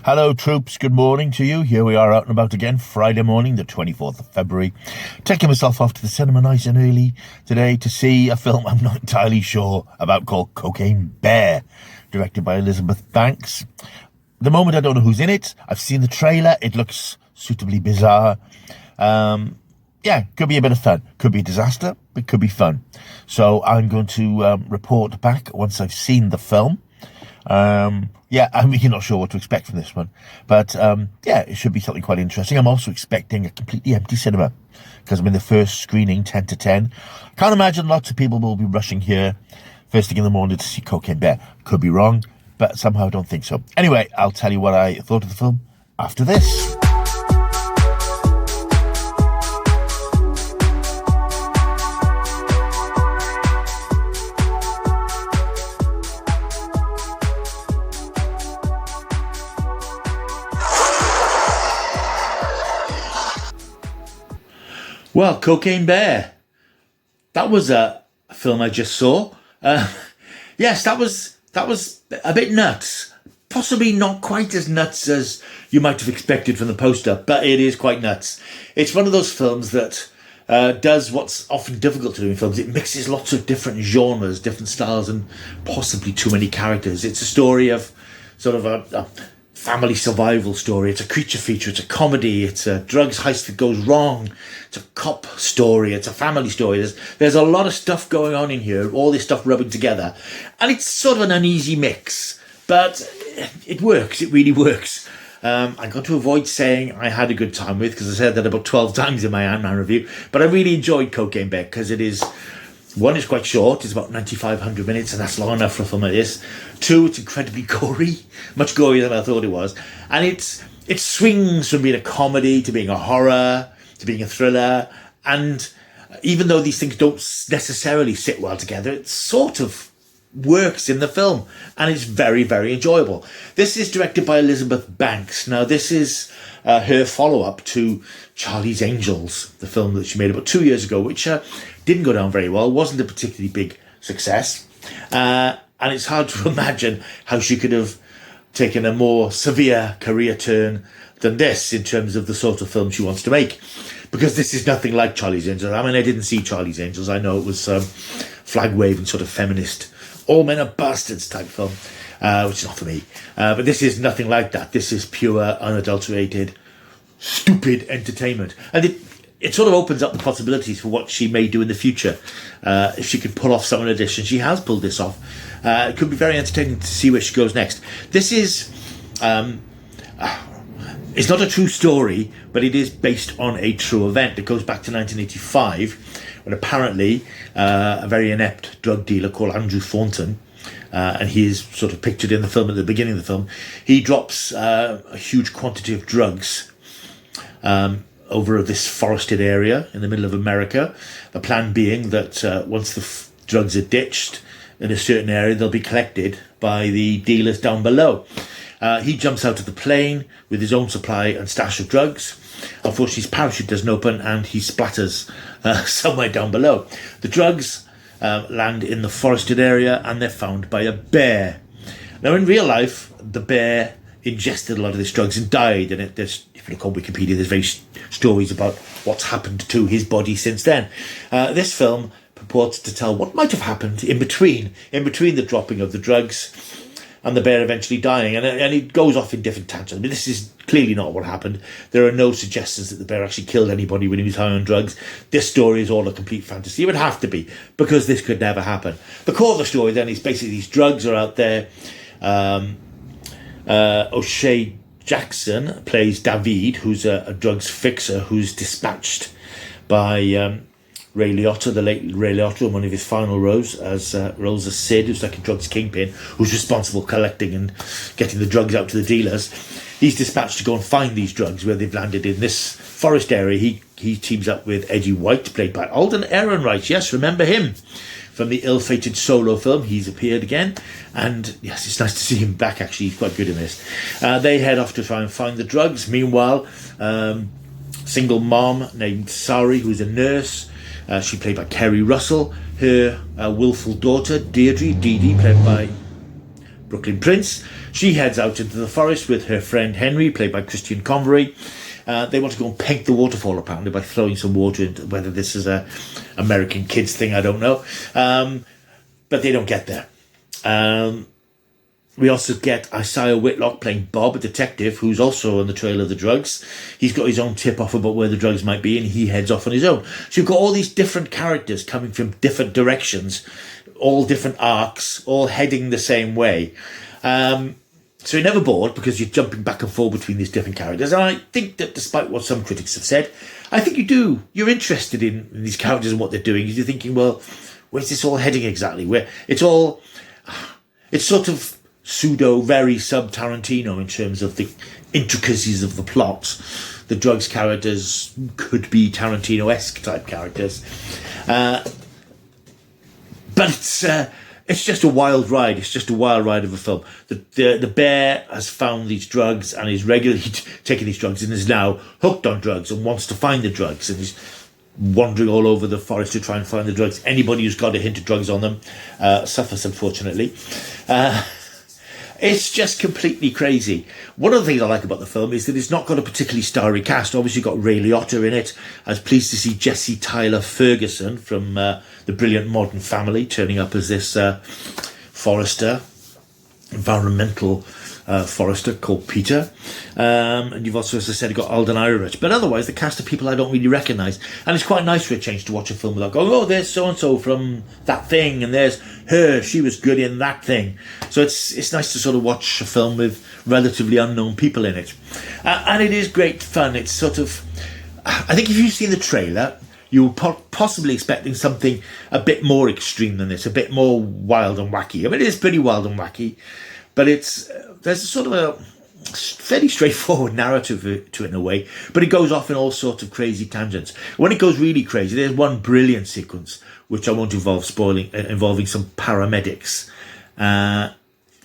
Hello, troops. Good morning to you. Here we are out and about again, Friday morning, the 24th of February. Taking myself off to the cinema nice and early today to see a film I'm not entirely sure about called Cocaine Bear, directed by Elizabeth Banks. At the moment, I don't know who's in it. I've seen the trailer. It looks suitably bizarre. Could be a bit of fun. Could be a disaster, but could be fun. So I'm going to report back once I've seen the film. I'm really not sure what to expect from this one. But, it should be something quite interesting. I'm also expecting a completely empty cinema because I'm in the first screening, 10 to 10. Can't imagine lots of people will be rushing here first thing in the morning to see Cocaine Bear. Could be wrong, but somehow I don't think so. Anyway, I'll tell you what I thought of the film after this. Well, Cocaine Bear. That was a film I just saw. Yes, that was a bit nuts. Possibly not quite as nuts as you might have expected from the poster, but it is quite nuts. It's one of those films that does what's often difficult to do in films. It mixes lots of different genres, different styles, and possibly too many characters. It's a story of sort of a family survival story. It's a creature feature. It's a comedy. It's a drugs heist that goes wrong. It's a cop story. It's a family story. There's a lot of stuff going on in here, all this stuff rubbing together. And it's sort of an uneasy mix, but it works. It really works. I got to avoid saying I had a good time with, because I said that about 12 times in my Ant-Man review, but I really enjoyed Cocaine Bear because it is, one, it's quite short. It's about 9,500 minutes, and that's long enough for a film like this. Two, it's incredibly gory, much gorier than I thought it was. And it swings from being a comedy to being a horror to being a thriller. And even though these things don't necessarily sit well together, it sort of works in the film, and it's very, very enjoyable. This is directed by Elizabeth Banks. Now, this is her follow-up to Charlie's Angels, the film that she made about 2 years ago, which didn't go down very well, wasn't a particularly big success, and it's hard to imagine how she could have taken a more severe career turn than this in terms of the sort of film she wants to make, because this is nothing like Charlie's Angels. I mean, I didn't see Charlie's Angels. I know it was flag-waving sort of feminist, all men are bastards type film, which is not for me. But this is nothing like that. This is pure, unadulterated, stupid entertainment. And it sort of opens up the possibilities for what she may do in the future. If she could pull off some of this, and she has pulled this off, it could be very entertaining to see where she goes next. This is, it's not a true story, but it is based on a true event. It goes back to 1985, when apparently a very inept drug dealer called Andrew Thornton, and he is sort of pictured in the film at the beginning of the film, he drops a huge quantity of drugs over this forested area in the middle of America. The plan being that once the drugs are ditched in a certain area, they'll be collected by the dealers down below. He jumps out of the plane with his own supply and stash of drugs. Unfortunately, his parachute doesn't open, and he splatters somewhere down below. The drugs land in the forested area, and they're found by a bear. Now, in real life, the bear ingested a lot of these drugs and died, and there's, if you look on Wikipedia, there's various stories about what's happened to his body since then. This film purports to tell what might have happened in between the dropping of the drugs and the bear eventually dying, and it goes off in different tangents. I mean, this is clearly not what happened. There are no suggestions that the bear actually killed anybody when he was high on drugs. This story is all a complete fantasy. It would have to be, because this could never happen. The core of the story then is basically these drugs are out there. O'Shea Jackson plays David, who's a drugs fixer who's dispatched by Ray Liotta, the late Ray Liotta, in one of his final roles as Sid, who's like a drugs kingpin, who's responsible for collecting and getting the drugs out to the dealers. He's dispatched to go and find these drugs where they've landed in this forest area. He teams up with Eddie White, played by Alden Ehrenreich. Yes, remember him from the ill-fated Solo film. He's appeared again, and yes, it's nice to see him back. Actually, he's quite good in this. They head off to try and find the drugs. Meanwhile, single mom named Sari, who's a nurse, she played by Kerry Russell, her willful daughter Deirdre, Dee Dee, played by Brooklyn Prince, She heads out into the forest with her friend Henry, played by Christian Convery. They want to go and paint the waterfall, apparently, by throwing some water into. Whether this is a American kids thing, I don't know. But they don't get there. We also get Isaiah Whitlock playing Bob, a detective, who's also on the trail of the drugs. He's got his own tip-off about where the drugs might be, and he heads off on his own. So you've got all these different characters coming from different directions, all different arcs, all heading the same way. So you're never bored because you're jumping back and forth between these different characters. And I think that despite what some critics have said, I think you do. You're interested in these characters and what they're doing. You're thinking, well, where's this all heading exactly? Where it's sort of pseudo, very sub-Tarantino in terms of the intricacies of the plot. The drugs characters could be Tarantino-esque type characters. But it's just a wild ride. It's just a wild ride of a film. The bear has found these drugs and is regularly taking these drugs and is now hooked on drugs and wants to find the drugs and is wandering all over the forest to try and find the drugs. Anybody who's got a hint of drugs on them suffers, unfortunately. It's just completely crazy. One of the things I like about the film is that it's not got a particularly starry cast. Obviously, you've got Ray Liotta in it. I was pleased to see Jesse Tyler Ferguson from The Brilliant Modern Family turning up as this forester, environmental forester called Peter. And you've also, as I said, got Alden Ehrenreich. But otherwise, the cast of people I don't really recognise. And it's quite nice for a change to watch a film without going, oh, there's so-and-so from that thing, and there's her, she was good in that thing. So it's nice to sort of watch a film with relatively unknown people in it. And it is great fun. It's sort of, I think if you've seen the trailer, you were possibly expecting something a bit more extreme than this, a bit more wild and wacky. I mean, it is pretty wild and wacky, but there's a sort of a fairly straightforward narrative to it in a way, but it goes off in all sorts of crazy tangents. When it goes really crazy, there's one brilliant sequence, which I won't involving some paramedics and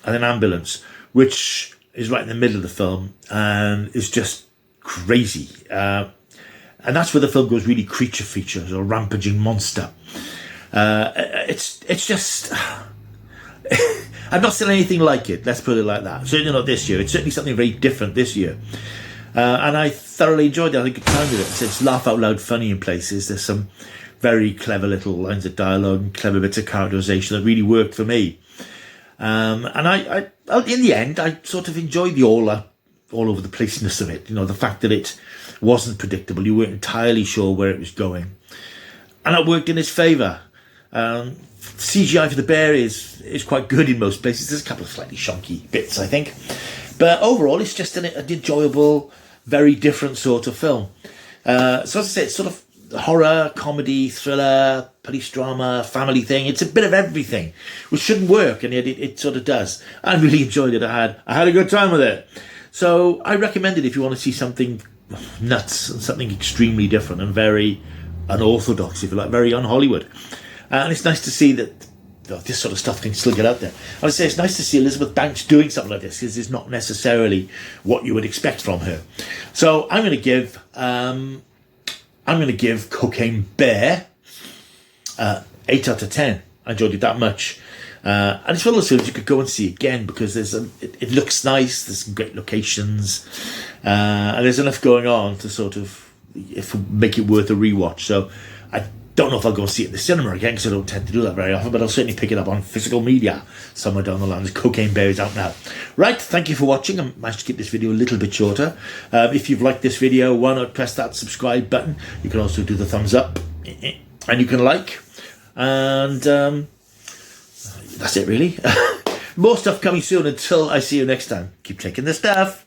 an ambulance, which is right in the middle of the film and is just crazy. And that's where the film goes really creature features or rampaging monster. It's just... I've not seen anything like it, let's put it like that. Certainly not this year. It's certainly something very different this year. And I thoroughly enjoyed it. I had a good time with it. It's laugh out loud funny in places. There's some very clever little lines of dialogue and clever bits of characterization that really worked for me. And I in the end, I sort of enjoyed the all over the placeness of it. You know, the fact that it wasn't predictable. You weren't entirely sure where it was going. And it worked in its favour. CGI for the bear is quite good in most places. There's a couple of slightly shonky bits, I think. But overall, it's just an enjoyable, very different sort of film. So as I say, it's sort of horror, comedy, thriller, police drama, family thing. It's a bit of everything, which shouldn't work, and yet it sort of does. I really enjoyed it. I had a good time with it. So I recommend it if you want to see something nuts and something extremely different and very unorthodox, if you like, very un-Hollywood. And it's nice to see that this sort of stuff can still get out there. I would say it's nice to see Elizabeth Banks doing something like this, because it's not necessarily what you would expect from her. So I'm going to give Cocaine Bear 8 out of 10. I enjoyed it that much. And it's one of those films you could go and see again, because it looks nice, there's some great locations, and there's enough going on to sort of make it worth a rewatch. So I don't know if I'll go and see it in the cinema again, because I don't tend to do that very often, but I'll certainly pick it up on physical media somewhere down the line. The Cocaine Bear is out now. Right, thank you for watching. I managed to keep this video a little bit shorter. If you've liked this video, why not press that subscribe button? You can also do the thumbs up, and you can like, and that's it really. More stuff coming soon. Until I see you next time, keep taking the stuff.